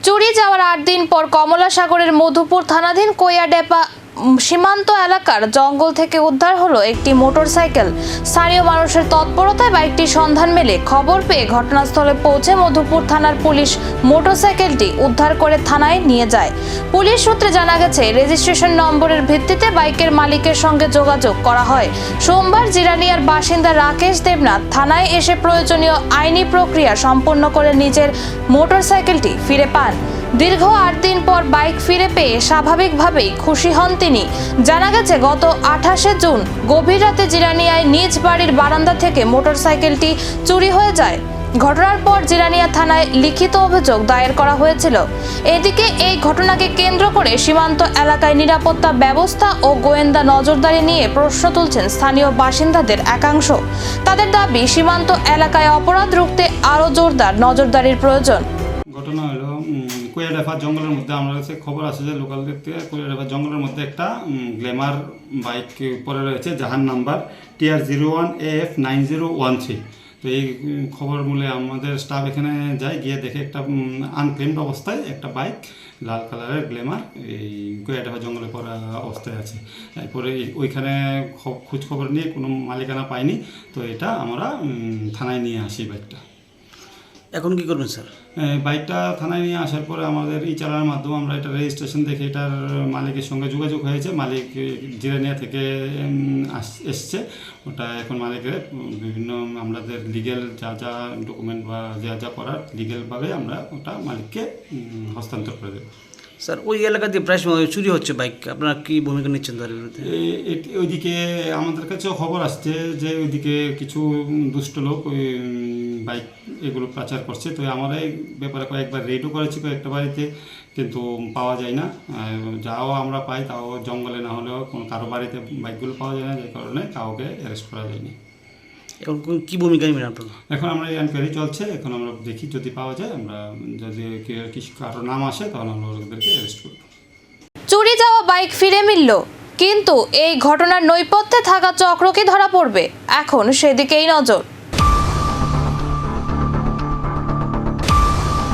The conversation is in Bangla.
চুরি যাওয়ার ৮ দিন পর কমলা সাগরের মধুপুর থানাধীন কোয়াডেপা সীমান্ত এলাকার জঙ্গল থেকে উদ্ধার হলো একটি মোটরসাইকেল। স্থানীয় মানুষের তৎপরতায় বাইকটির সন্ধান মেলে। খবর পেয়ে ঘটনাস্থলে পৌঁছে মধুপুর থানার পুলিশ মোটরসাইকেলটি উদ্ধার করে থানায় নিয়ে যায়। পুলিশ সূত্রে জানা গেছে, রেজিস্ট্রেশন নম্বরের ভিত্তিতে বাইকের মালিকের সঙ্গে যোগাযোগ করা হয়। সোমবার জিরানিয়ার বাসিন্দা রাকেশ দেবনাথ থানায় এসে প্রয়োজনীয় আইনি প্রক্রিয়া সম্পন্ন করে নিজের মোটরসাইকেলটি ফিরে পান। দীর্ঘ ৮ দিন পর বাইক ফিরে পেয়ে স্বাভাবিকভাবেই খুশি হন তিনি। জানা গেছে, গত ২৮শে জুন গভীর রাতে জিরানিয়ায় নিজ বাড়ির বারান্দা থেকে মোটরসাইকেলটি চুরি হয়ে যায়। ঘটনার পর জিরানিয়া থানায় লিখিত অভিযোগ দায়ের করা হয়েছিল। এদিকে এই ঘটনাকে কেন্দ্র করে সীমান্ত এলাকায় নিরাপত্তা ব্যবস্থা ও গোয়েন্দা নজরদারি নিয়ে প্রশ্ন তুলছেন স্থানীয় বাসিন্দাদের একাংশ। তাদের দাবি, সীমান্ত এলাকায় অপরাধ রুখতে আরও জোরদার নজরদারির প্রয়োজন। ঘটনা হলো কোয়াডেপা জঙ্গলের মধ্যে আমার কাছে খবর আছে যে লোকাল থেকে কোয়াডেপা জঙ্গলের মধ্যে একটা গ্ল্যামার বাইক পরে রয়েছে, যাহার নাম্বার TR01AF9013। তো এই খবর মূলে আমাদের স্টাফ এখানে যায়, গিয়ে দেখে একটা আনক্লেমড অবস্থায় একটা বাইক লাল কালারের গ্ল্যামার এই কোয়াডেপা জঙ্গলে পড়া অবস্থায় আছে। এরপরে ওইখানে খোঁজ খবর নিয়ে কোনো মালিকানা পাইনি, তো এটা আমরা থানায় নিয়ে আসি বাইকটা। এখন কি করবেন স্যার? বাইকটা থানায় নিয়ে আসার পরে আমাদের এই চালানোর মাধ্যমে আমরা এটা রেজিস্ট্রেশন দেখে এটার মালিকের সঙ্গে যোগাযোগ হয়েছে। মালিক জিরানিয়া থেকে এসছে। ওটা এখন মালিকের বিভিন্ন আমাদের লিগেল যা যা ডকুমেন্ট বা যা যা করার লিগেলভাবে আমরা ওটা মালিককে হস্তান্তর করে দেবো। স্যার, ওই এলাকাতে প্রায় সময় চুরি হচ্ছে বাইক, আপনারা কি ভূমিকা নিচ্ছেন তার বিরুদ্ধে? ওইদিকে আমাদের কাছেও খবর আসছে যে ওইদিকে কিছু দুষ্ট লোক ওই বাইক এগুলো পাচার করছে। তো আমরা এই ব্যাপারে কয়েকবার রেডও করেছি কয়েকটা বাড়িতে, কিন্তু পাওয়া যায় না। যাও আমরা পাই তাও জঙ্গলে না হলেও কোনো কারো বাড়িতে বাইকগুলো পাওয়া যায় না, যে কারণে কাউকে অ্যারেস্ট করা যায়নি। এখন কি ভূমিকা নেবেন আপনারা? এখন আমরা এনকোয়ারি চলছে, এখন আমরা দেখি যদি পাওয়া যায়, আমরা যদি কারো নাম আসে তাহলে আমরা ওদেরকে অ্যারেস্ট করব। চুরি যাওয়া বাইক ফিরে মিলল, কিন্তু এই ঘটনার নৈপথ্যে থাকা চক্র কি ধরা পড়বে? এখন সেদিকেই নজর।